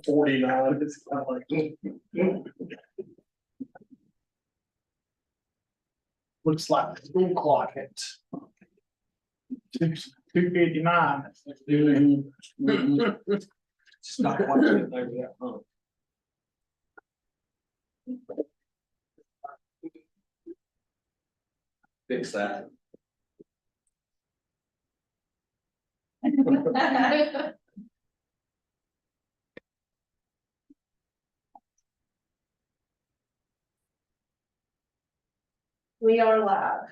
49. It's kind of like. Looks like the school clock at 2:59. Just not quite getting over that hump. Fix that. We are live.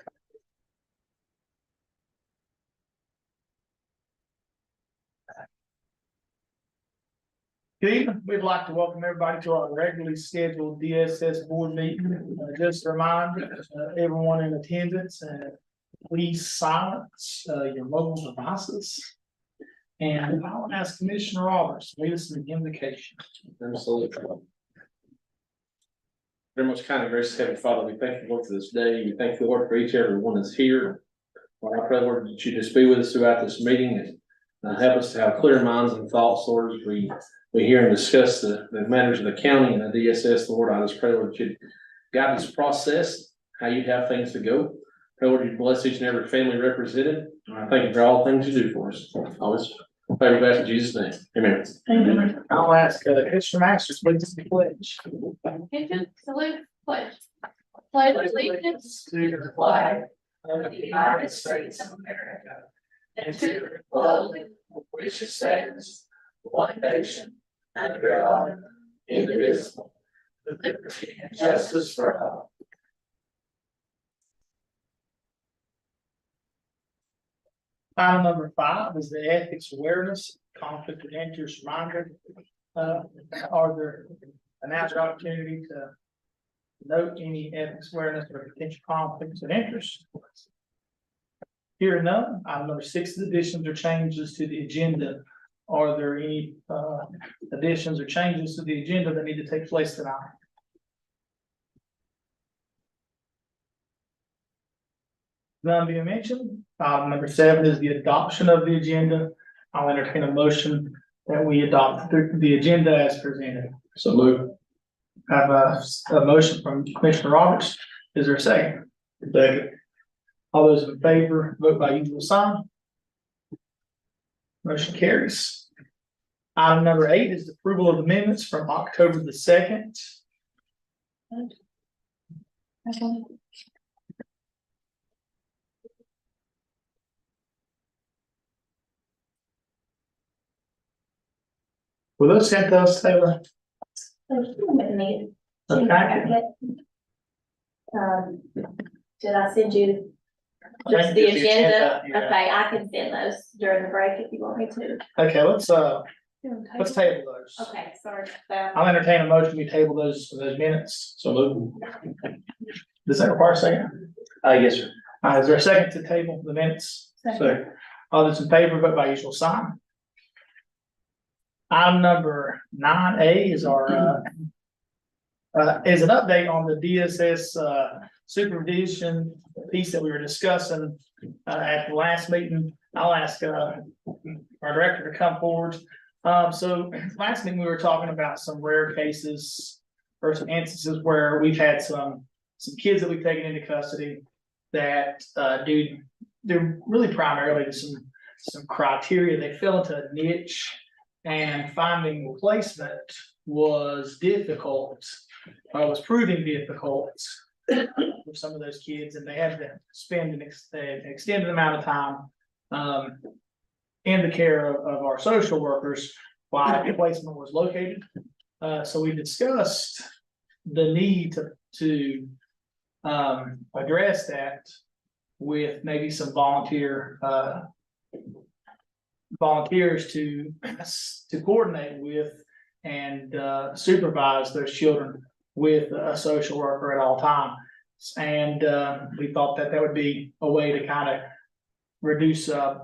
Good evening. We'd like to welcome everybody to our regularly scheduled DSS board meeting. Just a reminder, everyone in attendance, please silence your mobile devices. And I'll ask Commissioner Roberts to lead us in the invocation. Absolutely. Very much kind of gracious Heavenly Father, we thank you, Lord, for this day. We thank you, Lord, for each and every one that's here. Lord, I pray, Lord, that you just be with us throughout this meeting and help us to have clear minds and thoughts, Lord, as we hear and discuss the matters of the county and the DSS. Lord, I just pray, Lord, that you'd guide this process, how you'd have things to go. Pray, Lord, you bless each and every family represented. And I thank you for all things you do for us. Always pray back in Jesus' name. Amen. Amen. I'll ask Commissioner Masters, please pledge. Attention, salute, pledge. Pledge allegiance To to the flag of the United States of America and to the republic which stands one nation under God, indivisible, with liberty and justice for all. Item number 5 is the ethics awareness, conflict of interest reminder. Are there another opportunity to note any ethics awareness or potential conflicts of interest? Here and none. Item number 6 is additions or changes to the agenda. Are there any additions or changes to the agenda that need to take place tonight? None being mentioned. Item number 7 is the adoption of the agenda. I'll entertain a motion that we adopt the agenda as presented. So move. I have a motion from Commissioner Roberts. Is there a second? Second. All those in favor, vote by usual sign. Motion carries. Item number 8 is the approval of the minutes from October the 2nd. Were those sent to us, Taylor? Okay. Did I send you just the agenda? Okay, I can send those during the break if you want me to. Okay, let's table those. Okay, sorry about that. I'll entertain a motion to table those minutes. So move. Does that require a second? Yes, sir. Is there a second to table the minutes? Second. All those in favor, vote by usual sign. Item number 9A is our is an update on the DSS supervision piece that we were discussing at the last meeting. I'll ask our director to come forward. So last meeting we were talking about some rare cases or some instances where we've had some kids that we've taken into custody that they're really primarily some criteria. They fell into a niche, and finding placement was difficult. Was proving difficult for some of those kids, and they had to spend an extended amount of time in the care of our social workers while the placement was located. So we discussed the need to address that with maybe some volunteers to coordinate with and supervise those children with a social worker at all times. And we thought that would be a way to kind of reduce the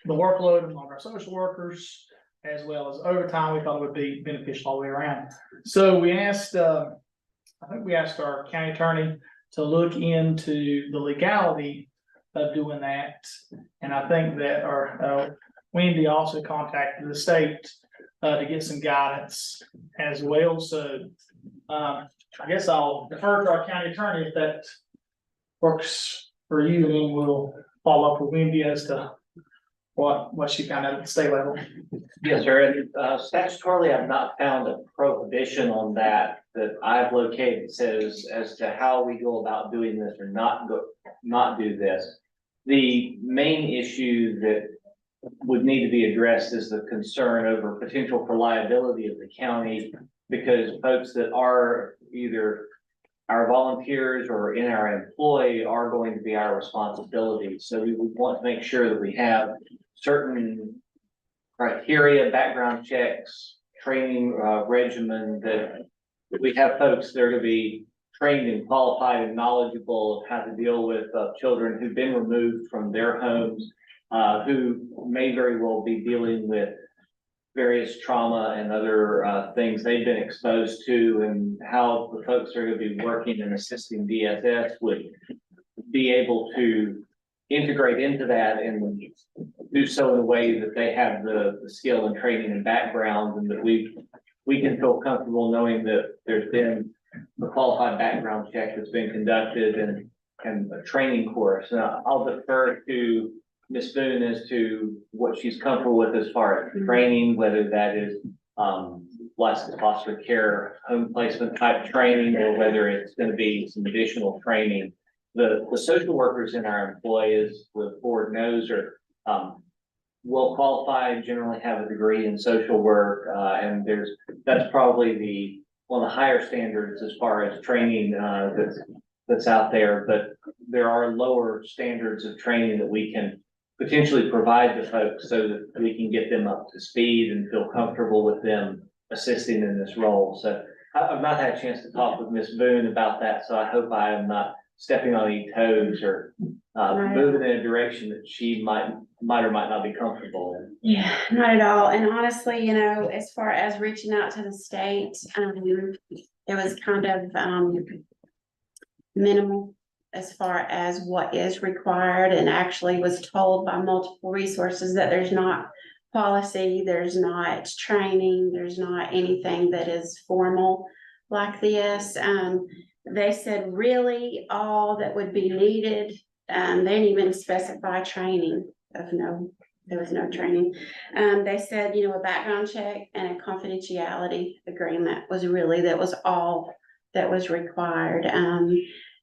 workload on our social workers, as well as overtime. We thought it would be beneficial all the way around. So we asked, I think we asked our county attorney to look into the legality of doing that. And I think that our Wendy also contacted the state to get some guidance as well. So, I guess I'll defer to our county attorney if that works for you, and then we'll follow up with Wendy as to what she found out at the state level. Yes, sir, and statutorily, I've not found a prohibition on that I've located that says as to how we go about doing this or not do this. The main issue that would need to be addressed is the concern over potential for liability of the county, because folks that are either our volunteers or in our employ are going to be our responsibility. So we would want to make sure that we have certain criteria, background checks, training regimen, that we have folks that are going to be trained and qualified and knowledgeable of how to deal with children who've been removed from their homes, who may very well be dealing with various trauma and other things they've been exposed to, and how the folks are going to be working and assisting DSS would be able to integrate into that and do so in a way that they have the skill and training and background, and that we can feel comfortable knowing that there's been a qualified background check that's been conducted and a training course. Now, I'll defer to Ms. Boone as to what she's comfortable with as far as training, whether that is licensed foster care, home placement type training, or whether it's going to be some additional training. The social workers in our employ, as the board knows, are well qualified, generally have a degree in social work, and that's probably one of the higher standards as far as training that's out there. But there are lower standards of training that we can potentially provide to folks so that we can get them up to speed and feel comfortable with them assisting in this role. So I've not had a chance to talk with Ms. Boone about that, so I hope I am not stepping on any toes or moving in a direction that she might or might not be comfortable in. Yeah, not at all. And honestly, you know, as far as reaching out to the state, it was kind of minimal as far as what is required, and actually was told by multiple resources that there's not policy, there's not training, there's not anything that is formal like this. They said really all that would be needed, they didn't even specify training there was no training. They said, you know, a background check and a confidentiality agreement that was all that was required.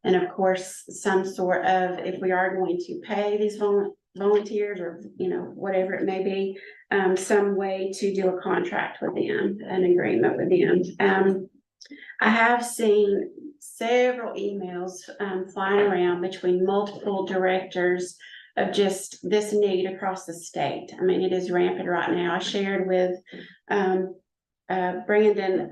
And of course, some sort of, if we are going to pay these volunteers or, you know, whatever it may be, some way to do a contract with them, an agreement with them. I have seen several emails flying around between multiple directors of just this need across the state. I mean, it is rampant right now. I shared with Brandon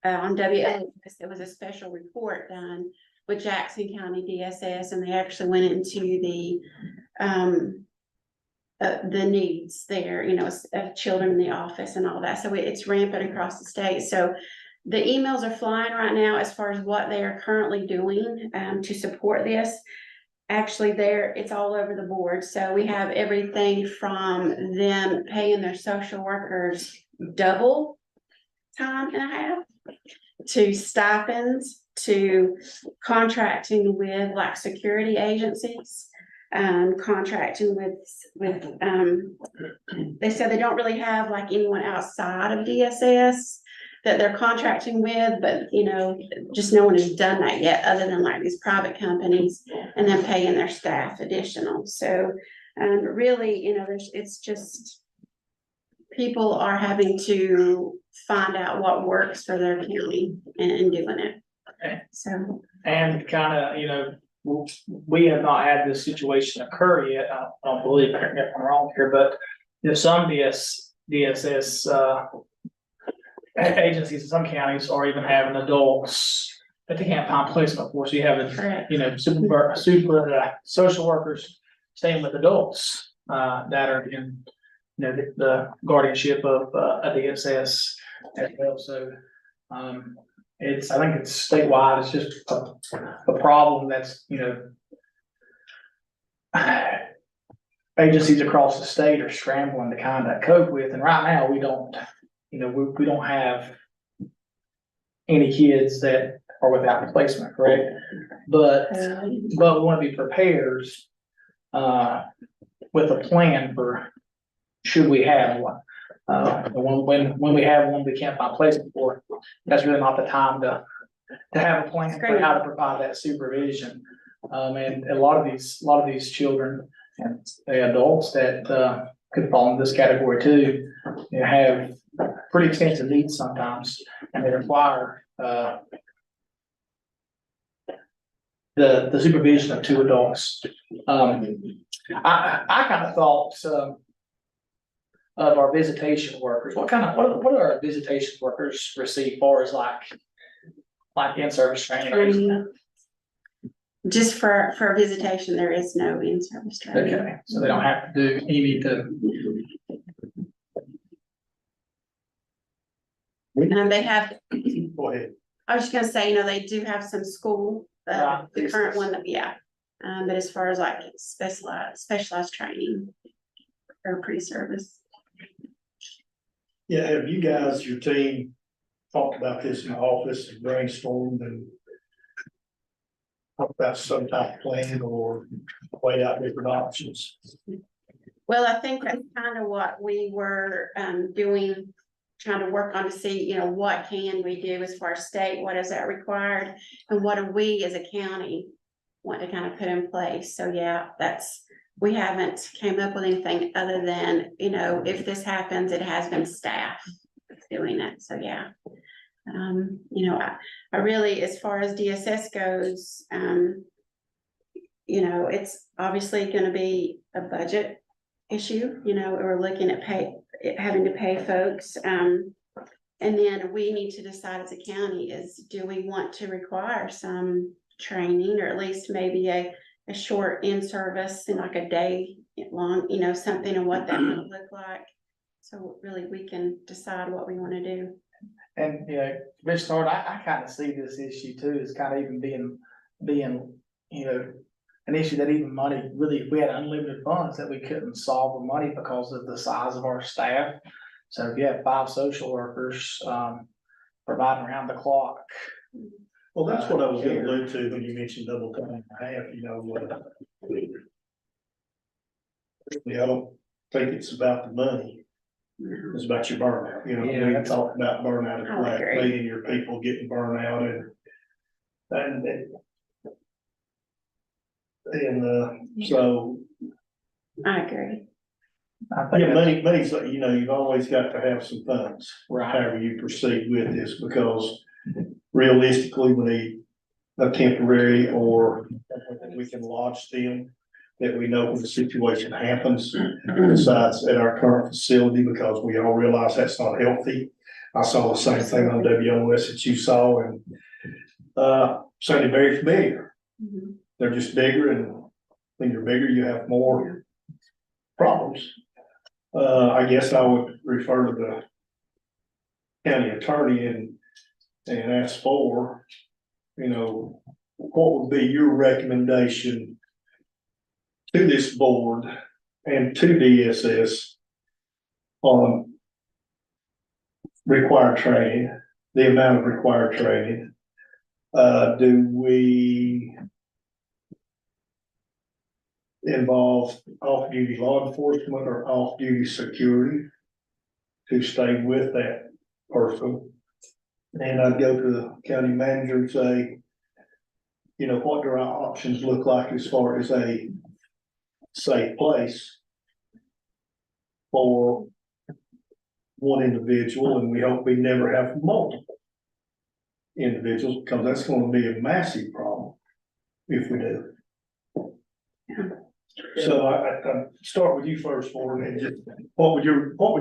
on WA, because there was a special report done with Jackson County DSS, and they actually went into the needs there, you know, of children in the office and all that. So it's rampant across the state. So the emails are flying right now as far as what they are currently doing to support this. Actually, it's all over the board. So we have everything from them paying their social workers double time and a half, to stipends, to contracting with like security agencies, contracting with they said they don't really have like anyone outside of DSS that they're contracting with, but you know, just no one has done that yet other than like these private companies, and then paying their staff additional. So really, you know, it's just people are having to find out what works for their county and doing it. Okay. So, and kind of, you know, we have not had this situation occur yet. I don't believe, correct me if I'm wrong here, but you know, some DSS agencies in some counties are even having adults that they can't find placement for. So you have, you know, social workers staying with adults that are in, you know, the guardianship of a DSS as well. So I think it's statewide. It's just a problem that's, you know, agencies across the state are scrambling to kind of cope with, and right now, we don't, we don't have any kids that are without replacement, correct? But we want to be prepared, with a plan for, should we have one. When we have one, we can't find placement for, that's really not the time to have a plan for how to provide that supervision. And a lot of these children and the adults that, could fall in this category too, have pretty extensive needs sometimes, and they require, the supervision of two adults. I kind of thought, of our visitation workers, what do our visitation workers receive far as like in-service training? Training. Just for visitation, there is no in-service training. Okay, so they don't have to do any to. And they have, Go ahead. I was just gonna say, they do have some school, the current one that, yeah. But as far as like specialized training or pre-service. Yeah, have you guys, your team, talked about this in the office and brainstormed and talked about some type of plan or weighed out different options? Well, I think that's kind of what we were doing, trying to work on to see, what can we do as far as state, what is that required? And what do we as a county want to kind of put in place? So yeah, we haven't came up with anything other than, if this happens, it has been staff that's doing it. So yeah. I really, as far as DSS goes, it's obviously gonna be a budget issue, we're looking at having to pay folks. And then we need to decide as a county do we want to require some training, or at least maybe a short in-service and like a day long, something, and what that might look like. So really we can decide what we want to do. And, Ms. Hart, I kind of see this issue too, as kind of even being, an issue that even money, really, if we had unlimited funds, that we couldn't solve with money because of the size of our staff. So if you have 5 social workers, providing around the clock. Well, that's what I was gonna allude to when you mentioned double time and a half, I don't think it's about the money. It's about your burnout, Yeah, we that's talked about burnout at the I last agree. meeting, your people getting burnt out so, I agree. I think yeah, that's money's, you've always got to have some funds, right. however you proceed with this, because realistically, we need a temporary, or we can lodge them, that we know when the situation happens, besides at our current facility, because we all realize that's not healthy. I saw the same thing on WOS that you saw, and sounded very familiar. Mhm. They're just bigger, and when you're bigger, you have more problems. I guess I would refer to the county attorney and ask for, what would be your recommendation to this board and to DSS on required training, the amount of required training? Do we involve off-duty law enforcement or off-duty security to stay with that person? And I'd go to the county manager and say, what do our options look like as far as a safe place for one individual, and we hope we never have multiple individuals, because that's going to be a massive problem if we do. So I start with you first, Ford, and just what would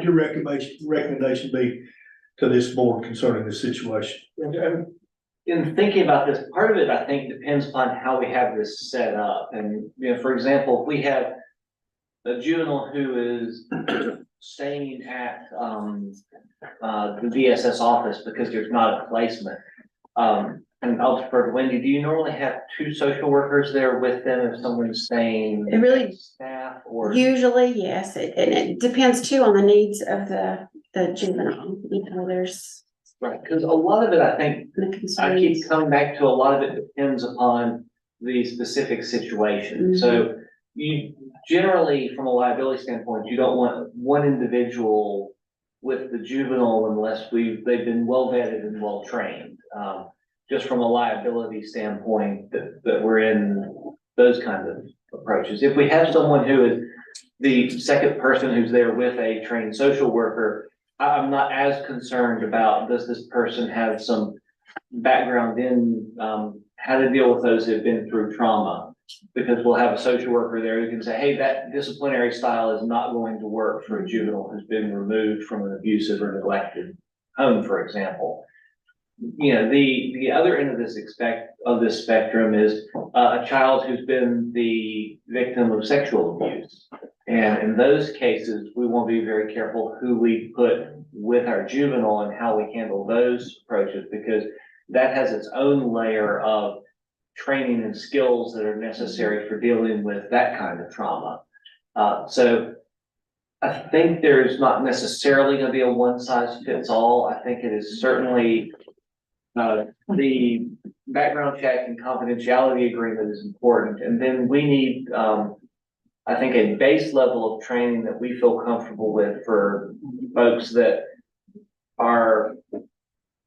your recommendation be to this board concerning this situation? In thinking about this, part of it, I think, depends upon how we have this set up. And, for example, if we have a juvenile who is staying at the DSS office because there's not a placement, and I'll defer to Wendy, do you normally have two social workers there with them if someone's staying? It really- Staff or? Usually, yes, and it depends too on the needs of the juvenile, there's Right, because a lot of it, I think, the I concerns. keep coming back to a lot of it depends upon the specific situation. So you generally, from a liability standpoint, you don't want one individual with the juvenile unless they've been well vetted and well trained. Just from a liability standpoint, that we're in those kinds of approaches. If we have someone who is the second person who's there with a trained social worker, I'm not as concerned about, does this person have some background in, how to deal with those who've been through trauma? Because we'll have a social worker there who can say, hey, that disciplinary style is not going to work for a juvenile who's been removed from an abusive or neglected home, for example. You know, the other end of this spectrum is a child who's been the victim of sexual abuse. And in those cases, we want to be very careful who we put with our juvenile and how we handle those approaches, because that has its own layer of training and skills that are necessary for dealing with that kind of trauma. So I think there's not necessarily going to be a one size fits all. I think it is certainly the background check and confidentiality agreement is important. And then we need, I think, a base level of training that we feel comfortable with for folks that are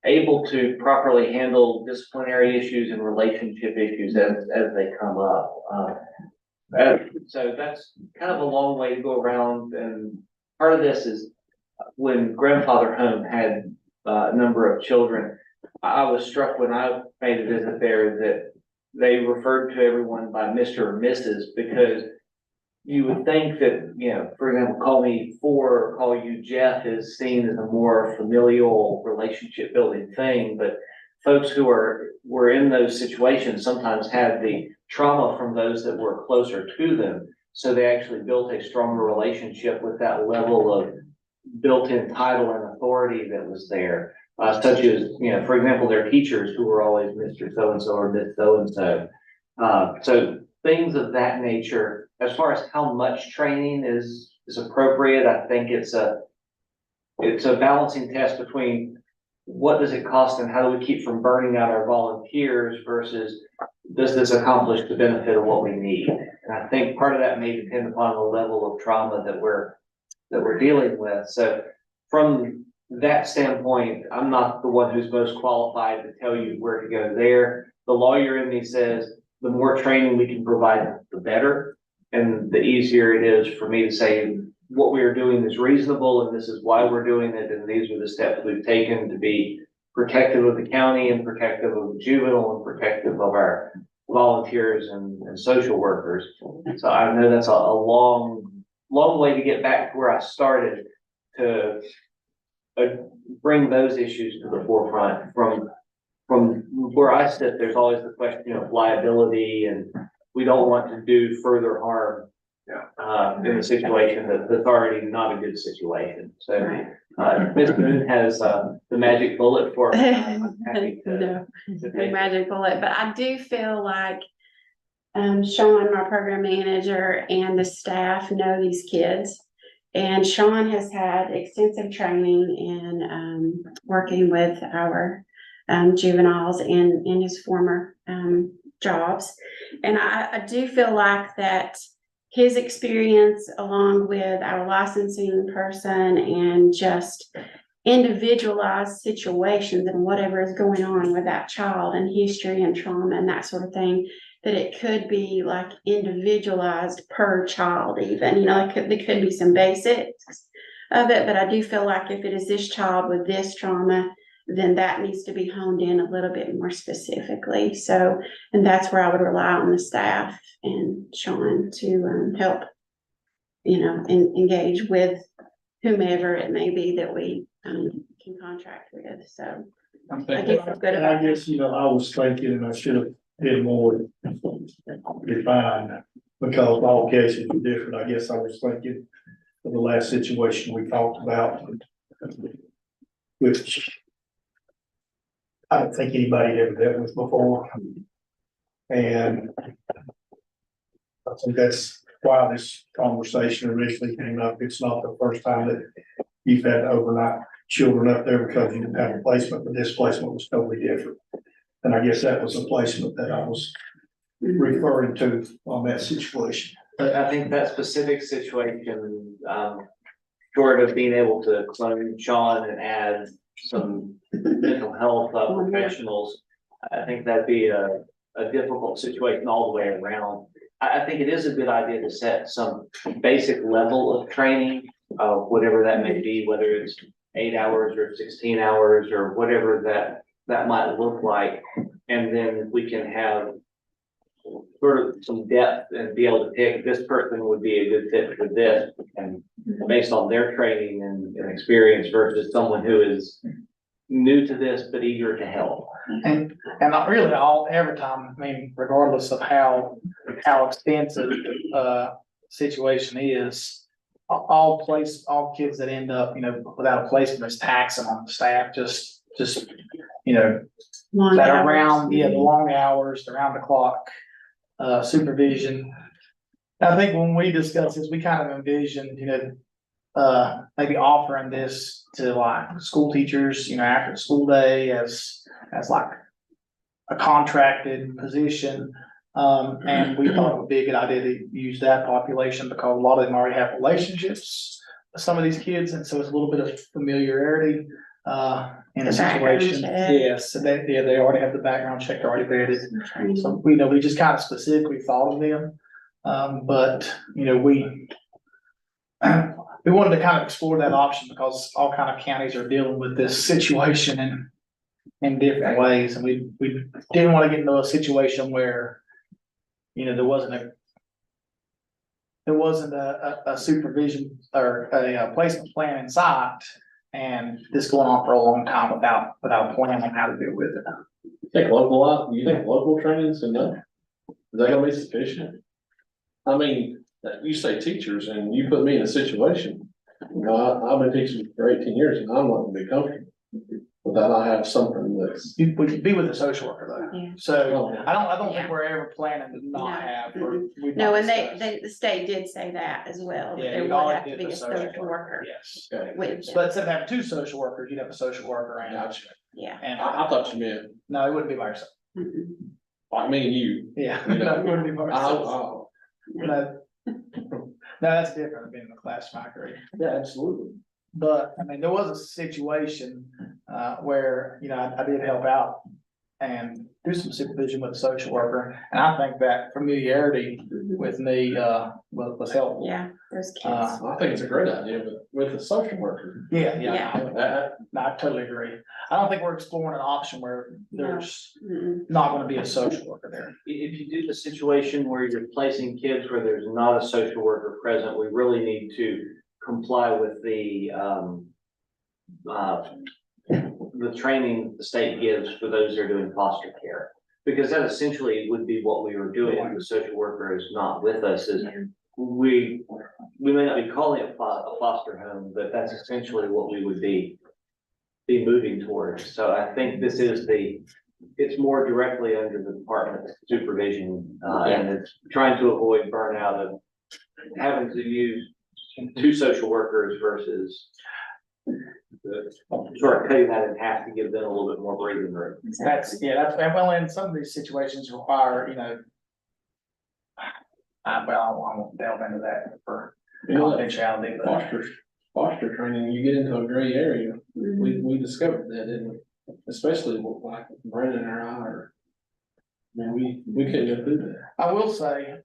able to properly handle disciplinary issues and relationship issues as they come up. So that's kind of a long way to go around. And part of this is when Grandfather Home had a number of children, I was struck when I made a visit there that they referred to everyone by Mr. or Mrs. because you would think that, you know, for example, call me or call you Jeff is seen as a more familial relationship building thing, but folks who were in those situations sometimes had the trauma from those that were closer to them. So they actually built a stronger relationship with that level of built-in title and authority that was there. Such as, you know, for example, their teachers who were always Mr. So-and-so or Miss So-and-so. So things of that nature. As far as how much training is appropriate, I think it's a balancing test between what does it cost and how do we keep from burning out our volunteers versus does this accomplish the benefit of what we need? And I think part of that may depend upon the level of trauma that we're dealing with. So from that standpoint, I'm not the one who's most qualified to tell you where to go there. The lawyer in me says the more training we can provide, the better. And the easier it is for me to say what we are doing is reasonable and this is why we're doing it. And these are the steps we've taken to be protective of the county and protective of the juvenile and protective of our volunteers and social workers. So I know that's a long way to get back to where I started to bring those issues to the forefront. From where I sit, there's always the question of liability, and we don't want to do further harm in a situation that's already not a good situation. So Ms. Moon has the magic bullet for me. I'm happy to No, take the it. magic bullet, but I do feel like Sean, my program manager, and the staff know these kids. And Sean has had extensive training in working with our juveniles in his former jobs. And I do feel like that his experience along with our licensing person and just individualized situations and whatever is going on with that child and history and trauma and that sort of thing, that it could be like individualized per child even, there could be some basics of it, but I do feel like if it is this child with this trauma, then that needs to be honed in a little bit more specifically. So, and that's where I would rely on the staff and Sean to help, engage with whomever it may be that we can contract with. So I do feel good And I about it. guess, I was thinking, and I should have been more refined, because all cases are different. I guess I was thinking of the last situation we talked about, which I don't think anybody had ever dealt with before. And I think that's why this conversation initially came up. It's not the first time that you've had overnight children up there because you didn't have a placement, but this placement was totally different. And I guess that was a placement that I was referring to on that situation. But I think that specific situation, short of being able to clone Sean and add some mental health professionals, I think that'd be a difficult situation all the way around. I think it is a good idea to set some basic level of training, whatever that may be, whether it's 8 hours or 16 hours or whatever that might look like. And then we can have sort of some depth and be able to pick this person would be a good fit for this, and based on their training and experience versus someone who is new to this but eager to help. And not really every time, I mean, regardless of how extensive situation is, all kids that end up, without a placement is taxing on the staff, just, Long that hours. around, the long hours, the round the clock, supervision. I think when we discussed this, we kind of envisioned, maybe offering this to like school teachers, after the school day as like a contracted position. And we thought it would be a good idea to use that population because a lot of them already have relationships with some of these kids, and so it's a little bit of familiarity in a The background situation. check. Yes, so they already have the background check, they're already vetted. So we just kind of specifically thought of them. But we wanted to kind of explore that option because all kind of counties are dealing with this situation in different ways. And we didn't want to get into a situation where, there wasn't a supervision or a placement plan in sight and this going on for a long time without planning how to deal with it. You think local training is enough? Is that gonna be sufficient? I mean, you say teachers and you put me in a situation, I've been teaching for 18 years and I'm not gonna be comfortable with that. I have something that's. We could be with a social worker though. Yeah. So I don't Yeah. think we're ever planning to not have. No, and the state did say that as well, that Yeah, there you'd would already have to did be the a social social worker Yes. with, So instead of having two social workers, you'd have a social worker and. Gotcha. yeah. And I thought you meant no, it wouldn't be by yourself. Mm-mm. like me and you. Yeah. You know. No, it wouldn't be by yourself. Oh, No, that's different than being in the class, I agree. yeah, absolutely. But I mean, there was a situation where, I did help out and do some supervision with a social worker. And I think that familiarity with me was helpful. Yeah, those kids. I think it's a great idea, but with a social worker. Yeah. Yeah. I totally agree. I don't think we're exploring an option where there's Mm-mm. not gonna be a social worker there. If you do the situation where you're placing kids where there's not a social worker present, we really need to comply with the training the state gives for those that are doing foster care. Because that essentially would be what we were doing if the social worker is not with us, is we may not be calling it a foster home, but that's essentially what we would be moving towards. So I think this is it's more directly under the department's supervision, and it's trying to avoid burnout of having to use two social workers versus sort of cutting that in half to give them a little bit more breathing room. That's well, in some of these situations require, I won't delve into that for confidentiality, but. Foster training, you get into a gray area. Mhm. We discovered that, didn't we? Especially with like Brandon and I we couldn't go through that. I will say,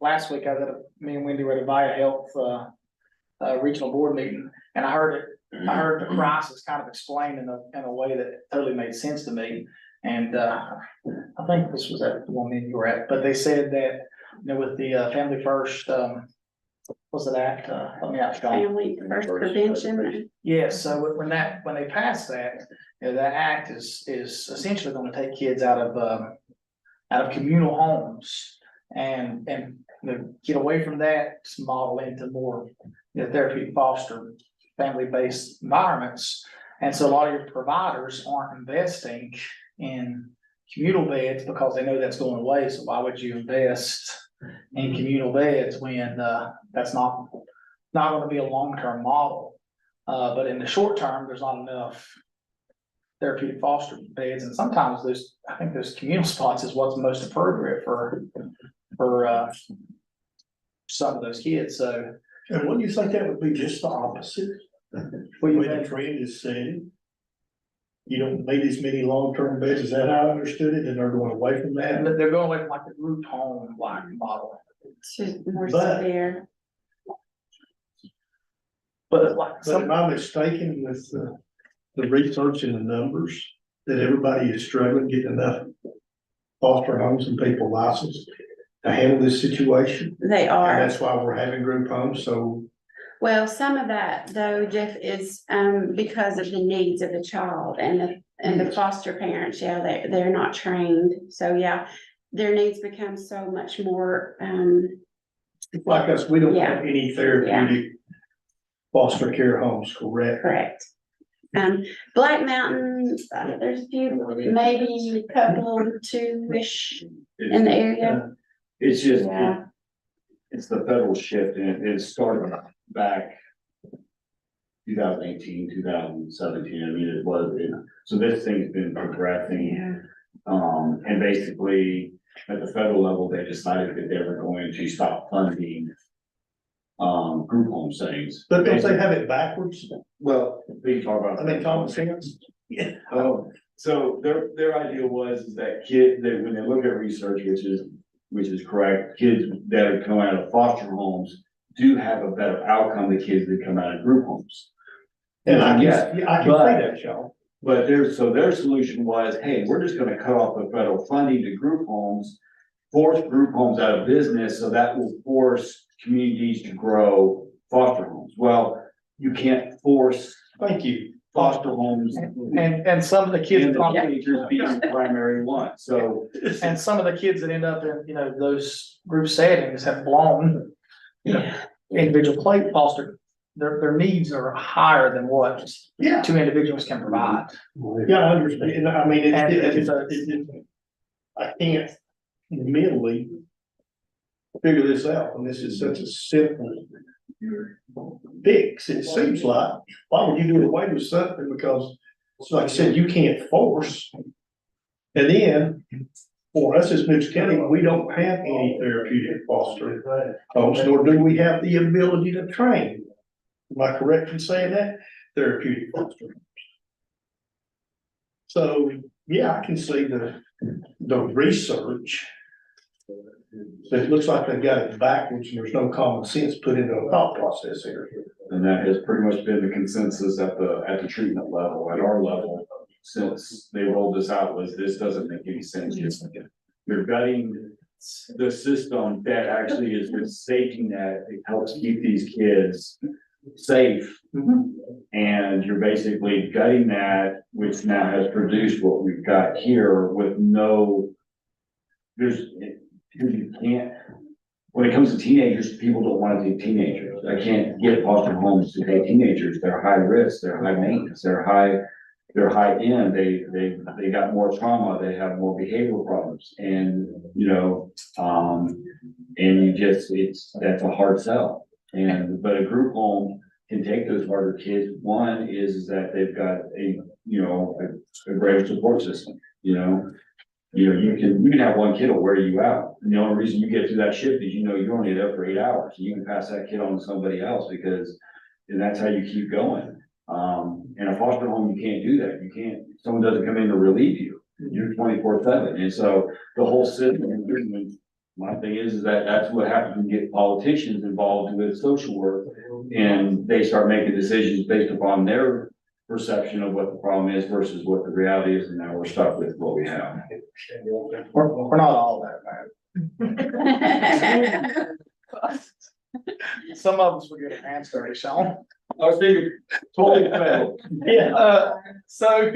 last week I was me and Wendy were at a Via Health, regional board meeting, and I heard the crisis kind of explained in a way that totally made sense to me. And, I think this was at the one meeting you were at, but they said that, with the, Family First, what's it act, help me out, Sean. Family first prevention. Yes, so when they passed that, that act is essentially gonna take kids out of communal homes and get away from that model into more, therapeutic foster, family-based environments. And so a lot of your providers aren't investing in communal beds because they know that's going away. So why would you invest in communal beds when, that's not gonna be a long-term model? But in the short term, there's not enough therapeutic foster beds, and sometimes I think those communal spots is what's most appropriate for some of those kids, so. And wouldn't you think that would be just the opposite? What The do you way the think? trend is setting. You don't need as many long-term beds, is that how I understood it, and they're going away from that? They're going away from like the group home like model, It's just more But- severe. but like But am I mistaken with the research and the numbers, that everybody is struggling getting enough foster homes and people licensed to handle this situation? They And are. that's why we're having group homes, so Well, some of that though, Jeff, is because of the needs of the child and the foster parents, yeah, they're not trained. So yeah, their needs become so much more, like us, we don't Yeah. have any therapeutic foster care homes, correct? correct. Black Mountain, there's a few, maybe a couple, two-ish in the area. It's just, Yeah, it's the federal shift and it started back 2018, 2017. I mean, so this thing's been progressing. yeah. And basically at the federal level, they decided that they were going to stop funding group home settings. But don't they have it backwards? Well, we can talk about. I mean, common sense? Yeah. So their idea was that when they look at research, which is correct, kids that are coming out of foster homes do have a better outcome than kids that come out of group homes. And I Yeah, can, I can but- say that, y'all. But their solution was, hey, we're just gonna cut off the federal funding to group homes, force group homes out of business, so that will force communities to grow foster homes. Well, you can't force Thank you. foster homes And some of the kids, and the teenagers being the primary one, so. and some of the kids that end up in, those group settings have blown, individual plate foster, their needs are higher than what Yeah. two individuals can provide. Yeah, I understand. I mean, And it's, I can't mentally figure this out, and this is such a simple fix, it seems like. Why would you do away with something? Because, it's like I said, you can't force. And then, for us as Mitchell County, we don't have any therapeutic fostering homes, nor do we have the ability to train. Am I correct in saying that? Therapeutic fostering. So, yeah, I can see the research. But it looks like they've got it backwards and there's no common sense put into a thought process here. And that has pretty much been the consensus at the treatment level, at our level, since they rolled this out, was this doesn't make any sense. You're gutting the system that actually is the safety net, it helps keep these kids safe. And you're basically gutting that, which now has produced what we've got here with you can't, when it comes to teenagers, people don't want to take teenagers. I can't get foster homes to take teenagers. They're high risk, they're high maintenance, they're high end. They got more trauma, they have more behavioral problems and, and that's a hard sell. But a group home can take those harder kids. One is that they've got a greater support system, you can have one kid will wear you out. And the only reason you get through that shift is, you're only there for 8 hours. You can pass that kid on to somebody else and that's how you keep going. In a foster home, you can't do that. Someone doesn't come in to relieve you. You're 24/7. And so the whole system, my thing is that that's what happens when you get politicians involved with social work and they start making decisions based upon their perception of what the problem is versus what the reality is, and now we're stuck with what we have. We're not all that bad. Some of us will get an answer, Sean. I was thinking, totally failed. Yeah, so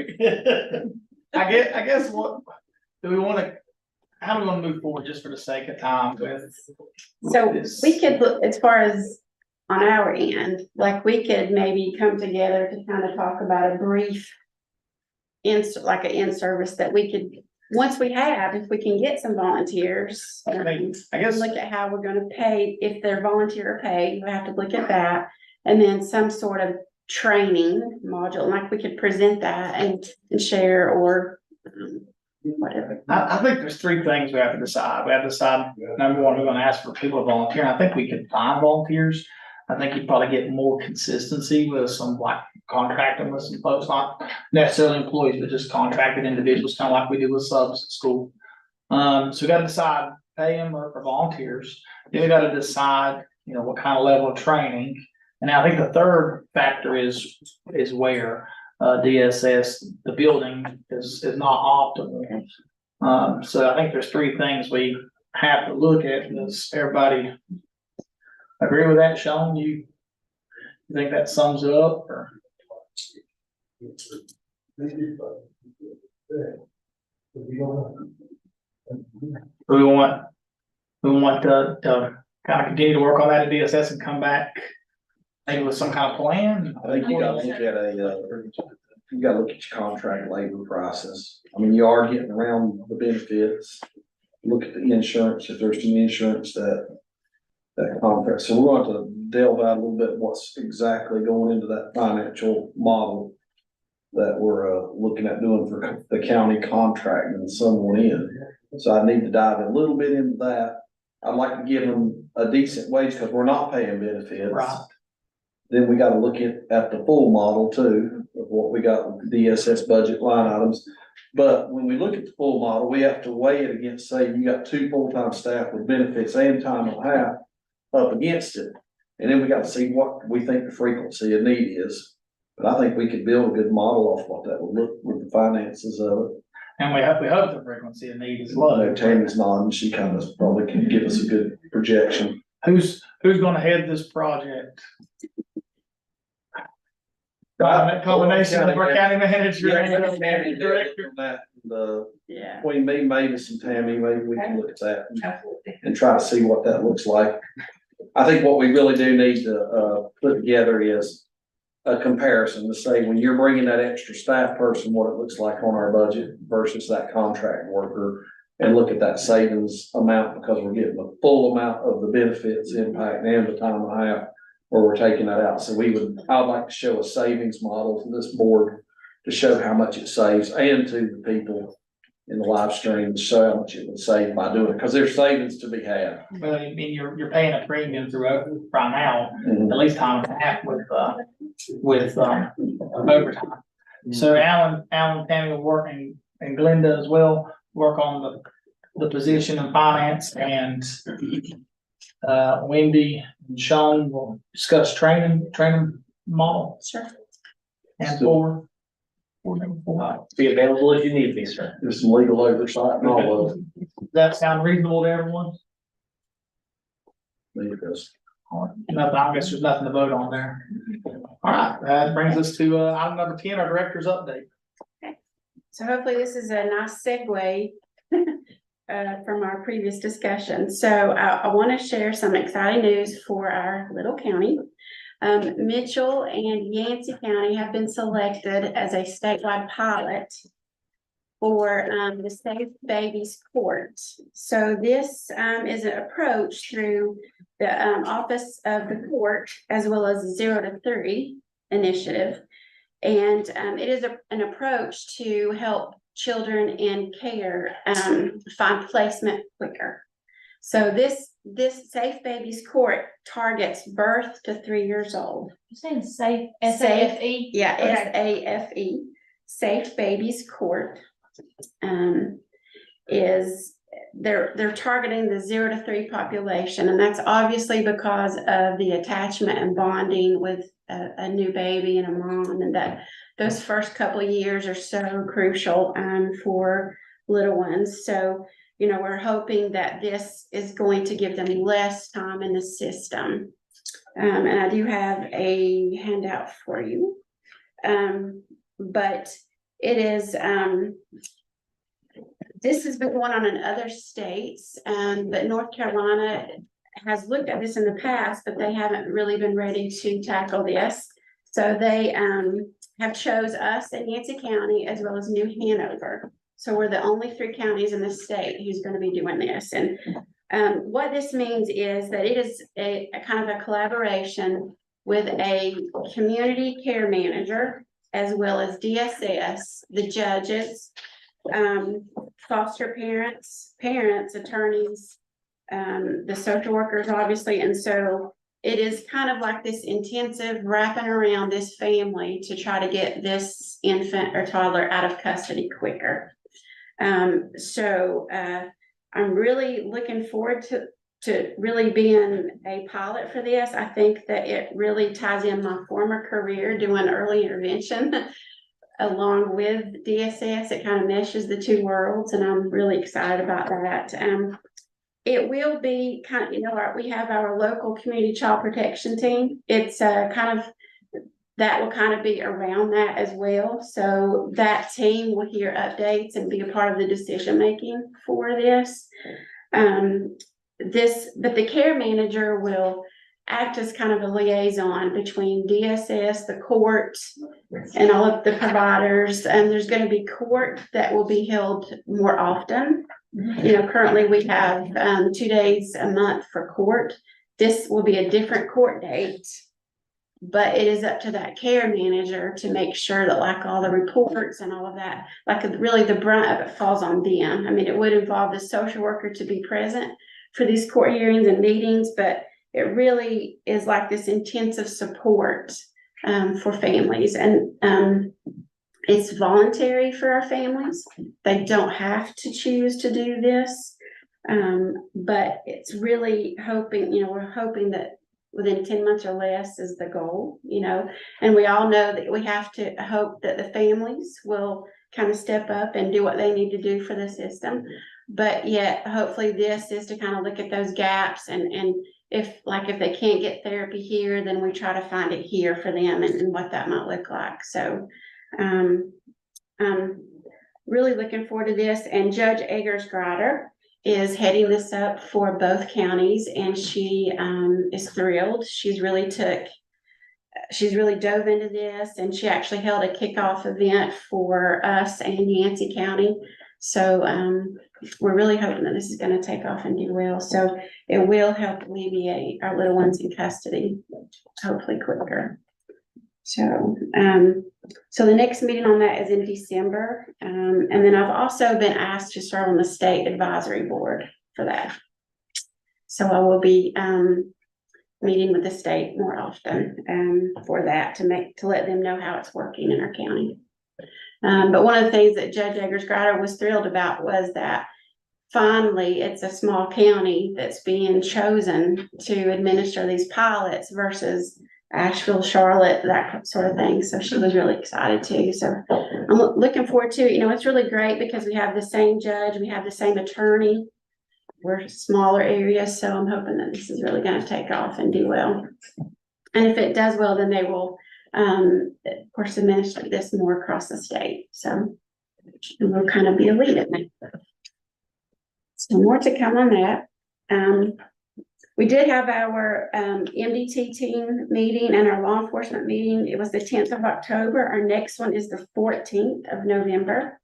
I guess what, do we wanna, how do we wanna move forward just for the sake of time with? So this? we could look, as far as on our end, like we could maybe come together to kind of talk about a brief like an in-service that we could, once we have, if we can get some volunteers. I mean, I guess, Look at how we're gonna pay, if they're volunteer or paid, we have to look at that. And then some sort of training module, like we could present that and share or whatever. I think there's three things we have to decide. We have to decide, number one, we're gonna ask for people to volunteer. And I think we can find volunteers. I think you'd probably get more consistency with some like contracting with some folks, not necessarily employees, but just contracted individuals, kind of like we do with subs at school. So we gotta decide, pay them or volunteers. Then we gotta decide, what kind of level of training. And I think the third factor is where, DSS, the building is not optimal. So I think there's three things we have to look at. Does everybody agree with that, Sean? You think that sums it up, or? We want to kind of continue to work on that at DSS and come back maybe with some kind of plan. I think you gotta look at you gotta look at your contract labor process. I mean, you are getting around the benefits. Look at the insurance, if there's some insurance that contract. So we're going to delve out a little bit what's exactly going into that financial model that we're looking at doing for the county contracting someone in. So I need to dive a little bit into that. I'd like to give them a decent wage because we're not paying benefits. Right. Then we gotta look at the full model too, of what we got with the DSS budget line items. But when we look at the full model, we have to weigh it against, say, you got 2 full-time staff with benefits and time and a half up against it. And then we got to see what we think the frequency of need is. But I think we could build a good model off what that would look with the finances of it. And we hope the frequency of need is low. Tammy's nodding, she kind of probably can give us a good projection. Who's gonna head this project? Combination of our county manager and director. Yeah. Between me, Mavis and Tammy, maybe we can look at that and try to see what that looks like. I think what we really do need to put together is a comparison to say, when you're bringing that extra staff person, what it looks like on our budget versus that contract worker, and look at that savings amount, because we're getting the full amount of the benefits impact and the time and a half where we're taking that out. So I'd like to show a savings model to this board to show how much it saves, and to the people in the live stream to show how much it would save by doing it, because there's savings to be had. Well, I mean, you're paying a premium through right now, at least time and a half with overtime. So Alan, Tammy will work, and Glenda as well, work on the position in finance, and Wendy and Sean will discuss training model. Sure. And Be available if you need me, sir. There's some legal oversight and all of it. Does that sound reasonable to everyone? Nothing, I guess there's nothing to vote on there. All right, that brings us to item number 10, our director's update. So hopefully this is a nice segue from our previous discussion. So I want to share some exciting news for our little county. Mitchell and Yancey County have been selected as a statewide pilot for the Safe Babies Court. So this is an approach through the Office of the Court, as well as the 0 to 3 initiative. And it is an approach to help children in care find placement quicker. So this Safe Babies Court targets birth to 3 years old. You're saying safe, SAFE? Yeah, Okay. SAFE, Safe Babies Court. They're targeting the 0 to 3 population, and that's obviously because of the attachment and bonding with a new baby and a mom, and that those first couple of years are so crucial for little ones. So, we're hoping that this is going to give them less time in the system. And I do have a handout for you. But it is, this has been going on in other states, but North Carolina has looked at this in the past, but they haven't really been ready to tackle this. So they have chose us in Yancey County as well as New Hanover. So we're the only 3 counties in the state who's going to be doing this. And what this means is that it is a kind of a collaboration with a community care manager, as well as DSS, the judges, foster parents, attorneys, the social workers, obviously. And so it is kind of like this intensive wrapping around this family to try to get this infant or toddler out of custody quicker. So I'm really looking forward to really being a pilot for this. I think that it really ties in my former career doing early intervention along with DSS. It kind of meshes the 2 worlds, and I'm really excited about that. It will be kind of, we have our local community child protection team. It's kind of, that will kind of be around that as well. So that team will hear updates and be a part of the decision-making for this. But the care manager will act as kind of a liaison between DSS, the court, and all of the providers. And there's going to be court that will be held more often. Currently we have 2 days a month for court. This will be a different court date, but it is up to that care manager to make sure that like all the reports and all of that, like really the brunt of it falls on them. I mean, it would involve the social worker to be present for these court hearings and meetings, but it really is like this intensive support for families. And it's voluntary for our families. They don't have to choose to do this. But it's really hoping, we're hoping that within 10 months or less is the goal, and we all know that we have to hope that the families will kind of step up and do what they need to do for the system. But yet hopefully this is to kind of look at those gaps, and if they can't get therapy here, then we try to find it here for them and what that might look like. So I'm really looking forward to this. And Judge Eggers-Grider is heading this up for both counties, and she is thrilled. She's really dove into this, and she actually held a kickoff event for us and Yancey County. So we're really hoping that this is going to take off and do well. So it will help alleviate our little ones in custody, hopefully quicker. So the next meeting on that is in December. And then I've also been asked to serve on the state advisory board for that. So I will be meeting with the state more often for that to let them know how it's working in our county. But one of the things that Judge Eggers-Grider was thrilled about was that finally it's a small county that's being chosen to administer these pilots versus Asheville, Charlotte, that sort of thing. So she was really excited too. So I'm looking forward to it. It's really great because we have the same judge, we have the same attorney. We're smaller areas, so I'm hoping that this is really going to take off and do well. And if it does well, then they will, of course, administer this more across the state. So we'll kind of be a lead in it. So more to come on that. We did have our MDT team meeting and our law enforcement meeting. It was the 10th of October. Our next one is the 14th of November.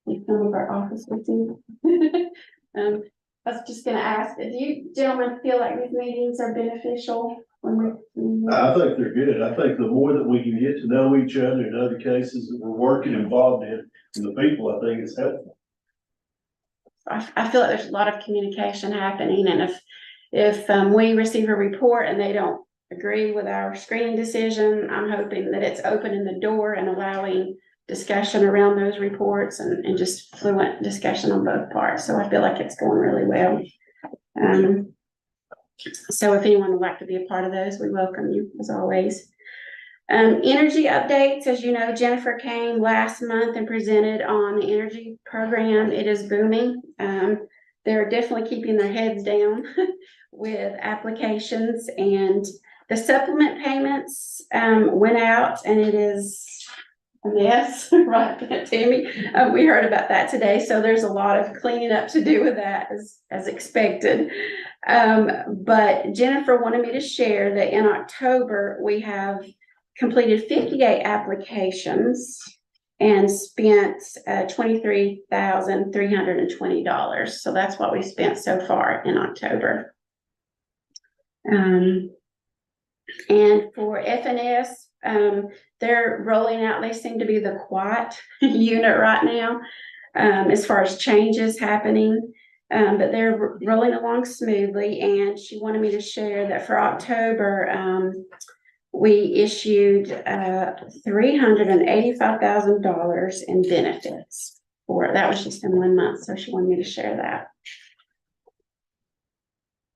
We some of our office meeting. I was just going to ask, do you gentlemen feel like these meetings are beneficial when we? I think they're good. I think the more that we can get to know each other in other cases that we're working involved in, and the people, I think it's helpful. I feel like there's a lot of communication happening, and if we receive a report and they don't agree with our screening decision, I'm hoping that it's opening the door and allowing discussion around those reports and just fluent discussion on both parts. So I feel like it's going really well. So if anyone would like to be a part of those, we welcome you as always. Energy updates, as you know, Jennifer came last month and presented on the energy program. It is booming. They're definitely keeping their heads down with applications, and the supplement payments went out, and it is a mess, right, Tammy? We heard about that today, so there's a lot of cleaning up to do with that as expected. But Jennifer wanted me to share that in October, we have completed 58 applications and spent $23,320. So that's what we spent so far in October. And for FNS, they're rolling out, they seem to be the quiet unit right now, as far as changes happening. But they're rolling along smoothly, and she wanted me to share that for October, we issued $385,000 in benefits for it. That was just in 1 month, so she wanted me to share that.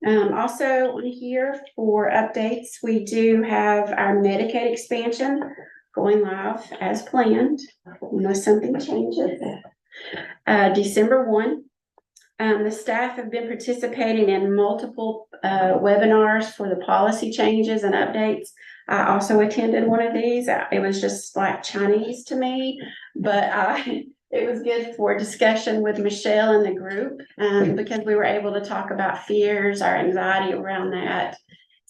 Also on here for updates, we do have our Medicaid expansion going live as planned, unless something changes. December 1. The staff have been participating in multiple webinars for the policy changes and updates. I also attended one of these. It was just like Chinese to me, but it was good for discussion with Michelle and the group, because we were able to talk about fears, our anxiety around that,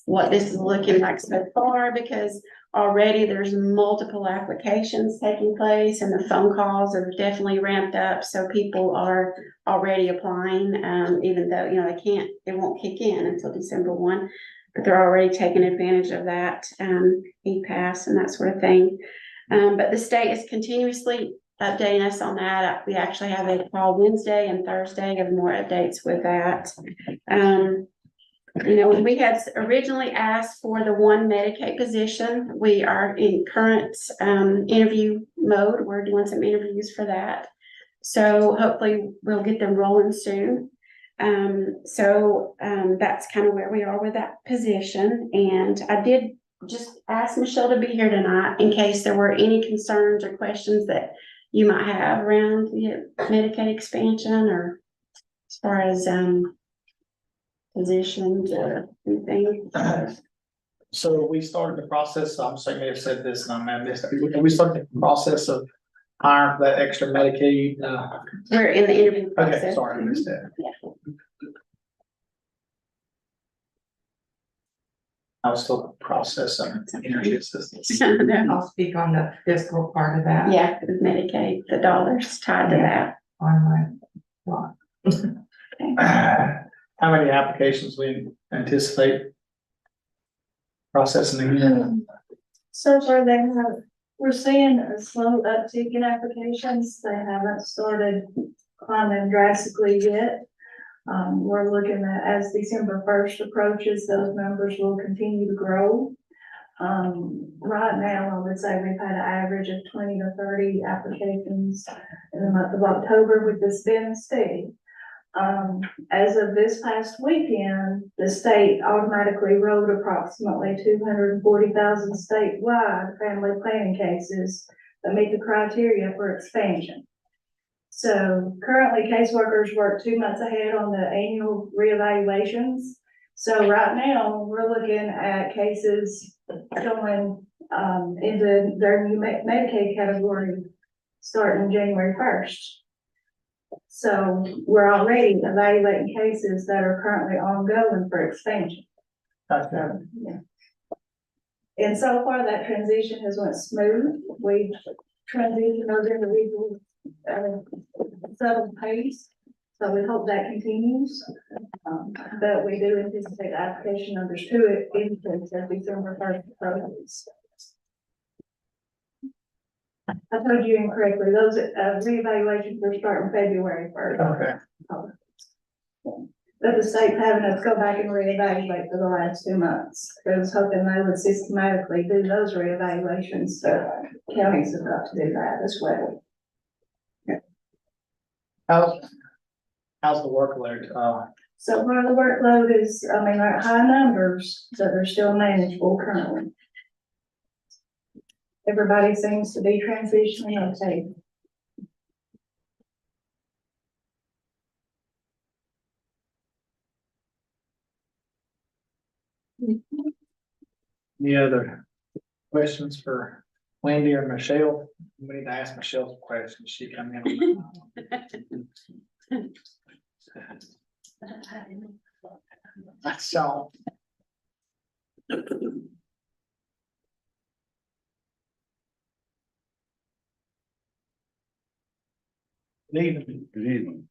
what this is looking like so far, because already there's multiple applications taking place and the phone calls are definitely ramped up. So people are already applying, even though, it won't kick in until December 1, but they're already taking advantage of that, e-pass and that sort of thing. But the state is continuously updating us on that. We actually have a call Wednesday and Thursday of more updates with that. When we had originally asked for the one Medicaid position, we are in current interview mode. We're doing some interviews for that. So hopefully we'll get them rolling soon. That's kind of where we are with that position. And I did just ask Michelle to be here tonight in case there were any concerns or questions that you might have around the Medicaid expansion, or as far as positions or anything. So we started the process, I'm sorry, I may have said this and I missed it. We started the process of hiring for that extra Medicaid. We're in the interview process. Okay, sorry, I missed that. Yeah. I was still in the process of interview assistance. I'll speak on the fiscal part of that. Yeah, with Medicaid, the dollars tied to that. On my blog. How many applications we anticipate processing? So far, we're seeing a slow uptick in applications. They haven't started climbing drastically yet. We're looking at, as December 1st approaches, those numbers will continue to grow. Right now, I would say we've had an average of 20 to 30 applications in the month of October, with this being steady. As of this past weekend, the state automatically wrote approximately 240,000 statewide family planning cases that meet the criteria for expansion. So currently, caseworkers work 2 months ahead on the annual reevaluations. So right now, we're looking at cases going into their new Medicaid category starting January 1st. So we're already evaluating cases that are currently ongoing for expansion. Yeah. And so far, that transition has went smooth. We've transitioned those individuals at a settled pace. So we hope that continues. But we do anticipate application numbers to it increase as December 1st approaches. I told you incorrectly, those reevaluations are starting February 1st. Okay. But the state's having us go back and reevaluate for the last 2 months. I was hoping they would systematically do those reevaluations, so counties have got to do that as well. How's the workload? So part of the workload is, they're high numbers, but they're still manageable currently. Everybody seems to be transitioning okay. Any other questions for Wendy or Michelle, we need to ask Michelle some questions, she come in. That's all. Good evening. Good evening.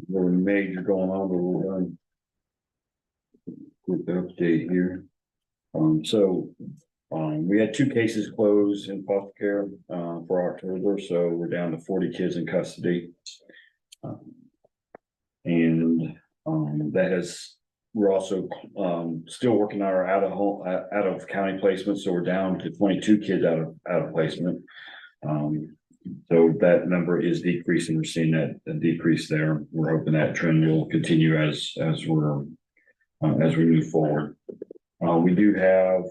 Very major going on, but we'll run quick update here. We had 2 cases closed in foster care, for October, so we're down to 40 kids in custody. We're also, still working on our out of county placement, so we're down to 22 kids out of placement. So that number is decreasing. We're seeing that a decrease there. We're hoping that trend will continue as we move forward. We do have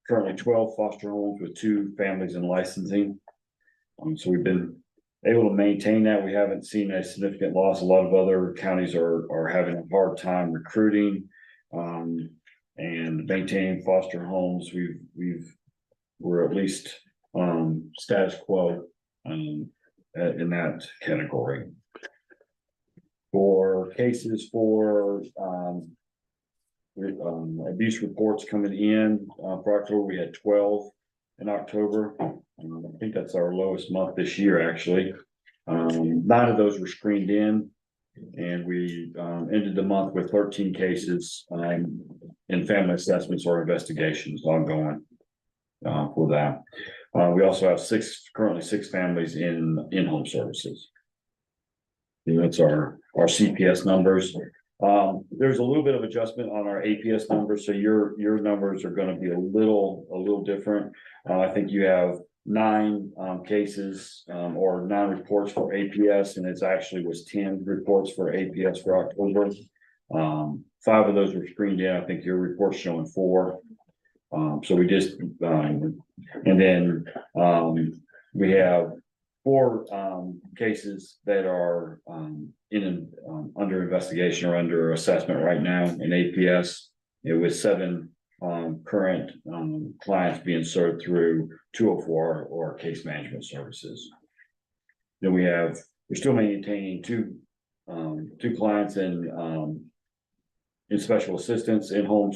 currently 12 foster homes with 2 families in licensing. So we've been able to maintain that. We haven't seen a significant loss. A lot of other counties are having a hard time recruiting and maintaining foster homes. We're at least status quo in that category. For cases for abuse reports coming in for October, we had 12 in October. I think that's our lowest month this year, actually. 9 of those were screened in, and we ended the month with 13 cases in family assessments or investigations ongoing for that. We also have currently 6 families in home services. And that's our CPS numbers. There's a little bit of adjustment on our APS numbers, so your numbers are going to be a little different. I think you have 9 cases or 9 reports for APS, and it's actually was 10 reports for APS for October. 5 of those were screened in. I think your report's showing 4. So we just and then we have 4 cases that are under investigation or under assessment right now in APS. It was 7 current clients being served through 204 or case management services. Then we're still maintaining 2 clients in special assistance in home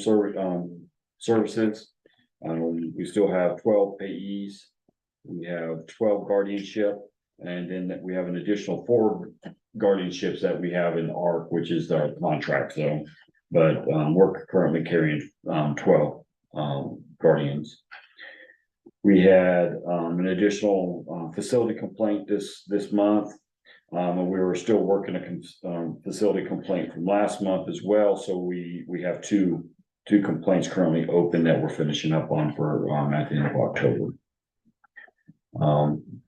services. We still have 12 payees. We have 12 guardianship, and then we have an additional 4 guardianships that we have in ARC, which is our contract zone. But we're currently carrying 12 guardians. We had an additional facility complaint this month. And we were still working a facility complaint from last month as well. So we have two complaints currently open that we're finishing up on for at the end of October.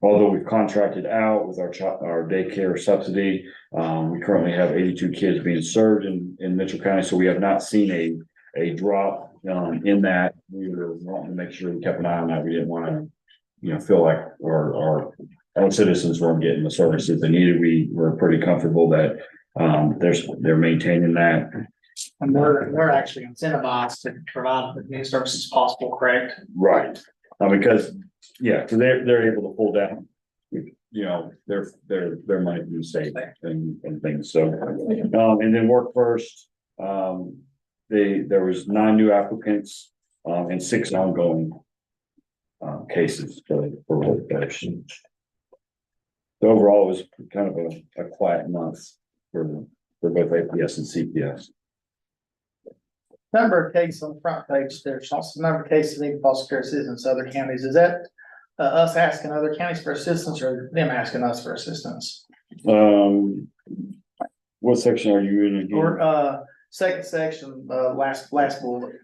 Although we've contracted out with our daycare subsidy, we currently have 82 kids being served in Mitchell County. So we have not seen a drop in that. We were wanting to make sure we kept an eye on that. We didn't want to, feel like our citizens weren't getting the services they needed. We were pretty comfortable that they're maintaining that. And they're actually incentivized to provide as many services as possible, correct? Right. Because they're able to pull down, their money from the state and things. So, and then Work First, there was 9 new applicants, and 6 ongoing cases for Work First. So overall, it was kind of a quiet month for both APS and CPS. Number of cases on the front page, there's also a number of cases in foster care assistance in other counties. Is that us asking other counties for assistance or them asking us for assistance? What section are you in again? Or second section, last bullet.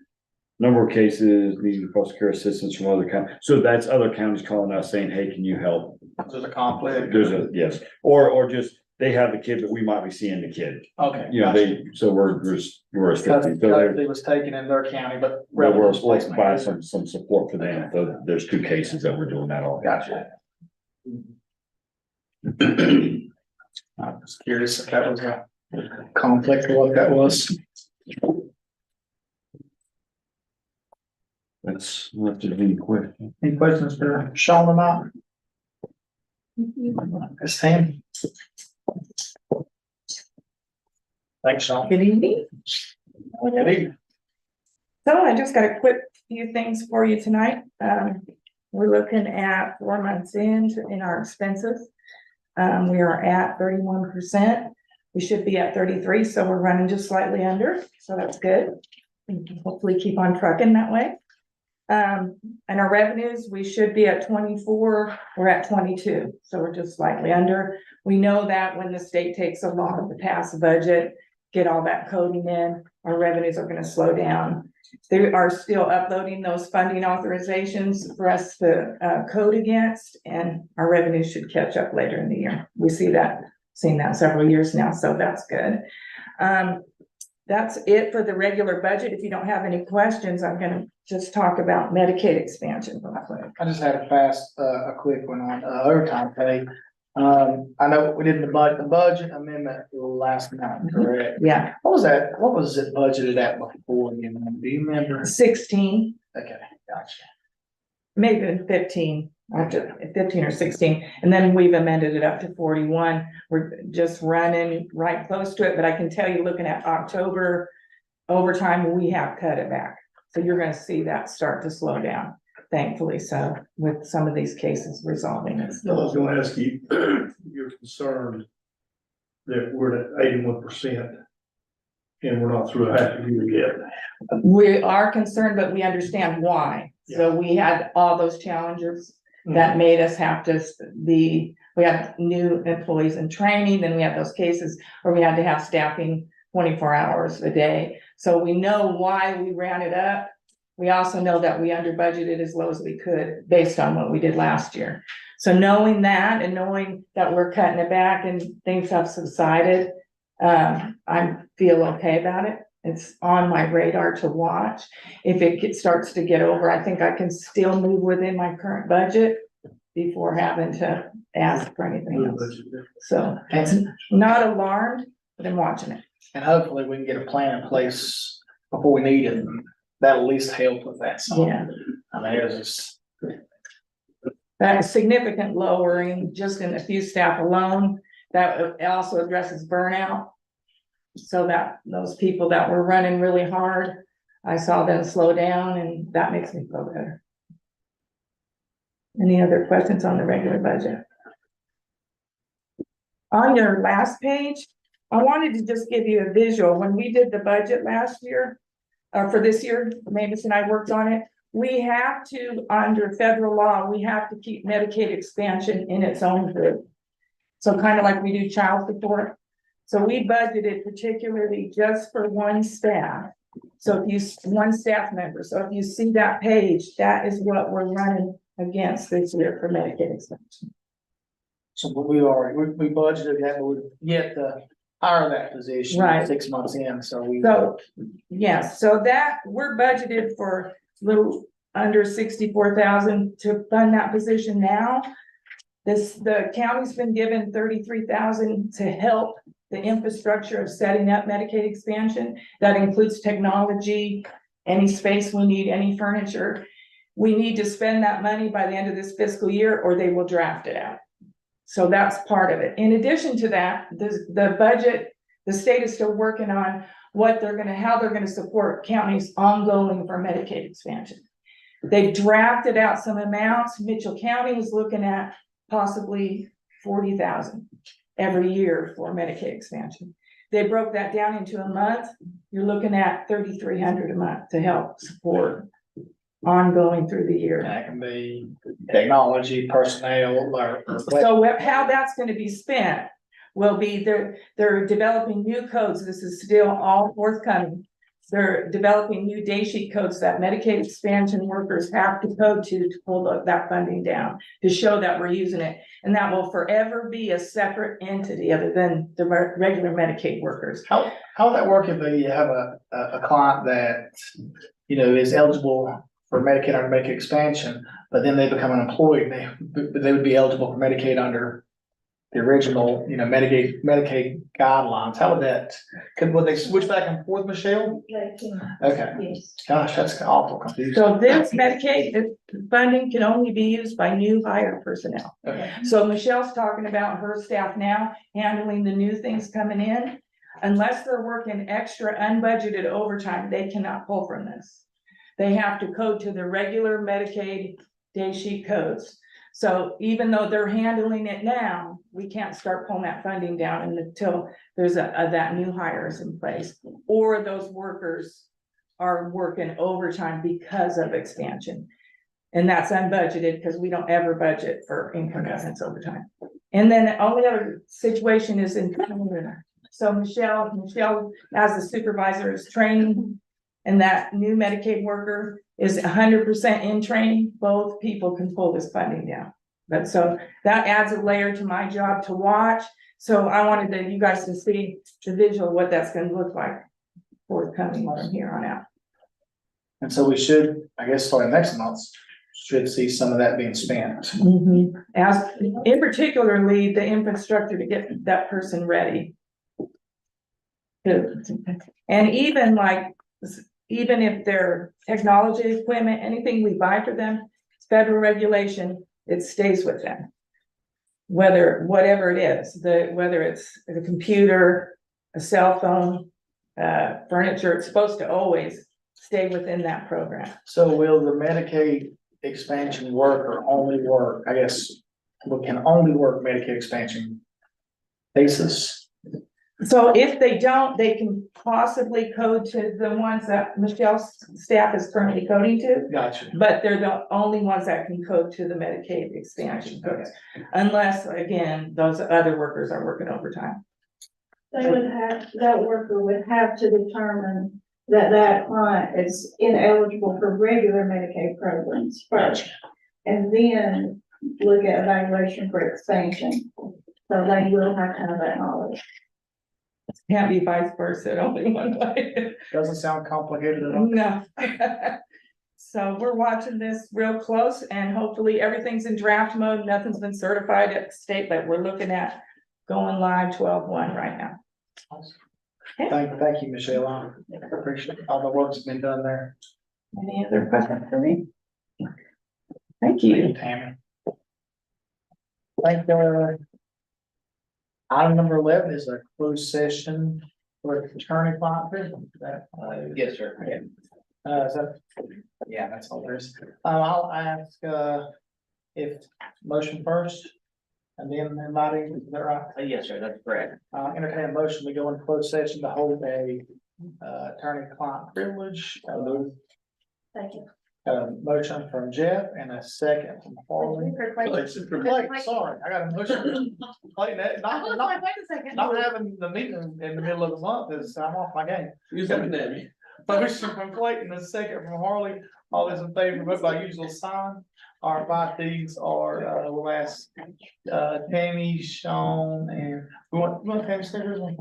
Number of cases needing foster care assistance from other counties. So that's other counties calling us saying, hey, can you help? There's a conflict. Yes. Or just they have the kid, but we might be seeing the kid. Okay. We're assisting. It was taken in their county, but we're providing some support for them. So there's 2 cases that we're doing that all. Gotcha. I was curious if that was a conflict or what that was. That's left to any question. Any questions for Sean about? Ms. Tam? Thanks, Sean. Good evening. Good evening. So I just got a quick few things for you tonight. We're looking at 4 months in our expenses. We are at 31%. We should be at 33, so we're running just slightly under, so that's good. We can hopefully keep on trucking that way. And our revenues, we should be at 24, we're at 22, so we're just slightly under. We know that when the state takes so long to pass a budget, get all that coding in, our revenues are gonna slow down. They are still uploading those funding authorizations for us to code against, and our revenues should catch up later in the year. We seen that several years now, so that's good. That's it for the regular budget. If you don't have any questions, I'm gonna just talk about Medicaid expansion real quick. I just had a quick one on overtime pay. I know we did the budget amendment last night, correct? Yeah, What was that? What was it budgeted at before? Do you remember? 16, Okay, gotcha. maybe 15, after 15 or 16, and then we've amended it up to 41. We're just running right close to it, but I can tell you, looking at October overtime, we have cut it back. So you're gonna see that start to slow down, thankfully, so with some of these cases resolving it. I was gonna ask you, you're concerned that we're at 81% and we're not through a half a year yet. We are concerned, but we understand why. So we had all those challenges that made us have to we had new employees in training, then we had those cases where we had to have staffing 24 hours a day. So we know why we ran it up. We also know that we under budgeted as low as we could based on what we did last year. So knowing that and knowing that we're cutting it back and things have subsided, I feel okay about it. It's on my radar to watch. If it starts to get over, I think I can still move within my current budget before having to ask for anything else. So it's not alarmed, but I'm watching it. And hopefully we can get a plan in place before we need it. That'll at least help with that. So, Yeah. I mean, it was just, That significant lowering just in a few staff alone, that also addresses burnout. So that those people that were running really hard, I saw them slow down, and that makes me feel better. Any other questions on the regular budget? On your last page, I wanted to just give you a visual. When we did the budget last year, for this year, Mavis and I worked on it. We have to, under federal law, we have to keep Medicaid expansion in its own group. So kind of like we do child support. So we budgeted particularly just for one staff. So one staff member. So if you see that page, that is what we're running against this year for Medicaid expansion. so we budgeted that, but we yet to hire that position Right. 6 months in, so we. So, yes, so that, we're budgeted for a little under 64,000 to fund that position now. The county's been given 33,000 to help the infrastructure of setting up Medicaid expansion. That includes technology, any space we need, any furniture. We need to spend that money by the end of this fiscal year, or they will draft it out. So that's part of it. In addition to that, the budget, the state is still working on how they're gonna support counties ongoing for Medicaid expansion. They've drafted out some amounts. Mitchell County is looking at possibly 40,000 every year for Medicaid expansion. They broke that down into a month. You're looking at 3,300 a month to help support ongoing through the year. That can be technology, personnel, or. So how that's gonna be spent will be, they're developing new codes. This is still all forthcoming. They're developing new day sheet codes that Medicaid expansion workers have to code to pull that funding down, to show that we're using it. And that will forever be a separate entity other than the regular Medicaid workers. How would that work if you have a client that, is eligible for Medicaid under Medicaid expansion, but then they become an employee, they would be eligible for Medicaid under the original, Medicaid guidelines, how would that, would they switch back and forth, Michelle? They can, Okay, yes. gosh, that's awful confusing. So this Medicaid funding can only be used by new hire personnel. Okay. So Michelle's talking about her staff now handling the new things coming in. Unless they're working extra unbudgeted overtime, they cannot pull from this. They have to code to the regular Medicaid day sheet codes. So even though they're handling it now, we can't start pulling that funding down until there's that new hires in place. Or those workers are working overtime because of expansion. And that's unbudgeted because we don't ever budget for incandescence overtime. And then the only other situation is in, so Michelle as the supervisor is training, and that new Medicaid worker is 100% in training, both people can pull this funding down. But so that adds a layer to my job to watch. So I wanted you guys to see the visual, what that's gonna look like forthcoming from here on out. And so we should, I guess, starting next month, should see some of that being spent. As, in particularly, the infrastructure to get that person ready. And even if their technology equipment, anything we buy for them, it's federal regulation, it stays with them. Whatever it is, whether it's a computer, a cell phone, furniture, it's supposed to always stay within that program. So will the Medicaid expansion work or only work, I guess, we can only work Medicaid expansion basis? So if they don't, they can possibly code to the ones that Michelle's staff is currently coding to. Gotcha. But they're the only ones that can code to the Medicaid expansion codes. Unless, again, those other workers are working overtime. They would have, that worker would have to determine that that client is ineligible for regular Medicaid programs first. And then look at evaluation for expansion. So they will have to have that knowledge. Can't be vice versa, only one way. Doesn't sound complicated at all. No. So we're watching this real close and hopefully everything's in draft mode. Nothing's been certified at the state, but we're looking at going live 12/1 right now. Thank you, Michelle. I appreciate all the work that's been done there. Any other questions for me? Thank you. Tammy. Thank you. Item number 11 is a closed session for attorney-client privilege. Yes, sir. Is that, yeah, that's all there is. I'll ask, if motion first and then anybody, is that right? Yes, sir, that's correct. Entertain a motion to go into closed session to hold a, attorney-client privilege. Thank you. A motion from Jeff and a second from Harley. Clayton, sorry, I got a motion. Clayton, not having the meeting in the middle of the month is, I'm off my game. You was looking at me. Motion from Clayton, a second from Harley. All those in favor, vote by usual sign. Our invitees are, we'll ask, Tammy, Sean, and, you want Tammy to stay here?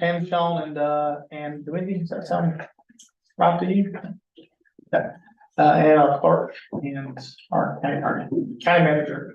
Tammy, Sean, and Wendy, does that sound right to you? Okay. And our clerk and our county manager.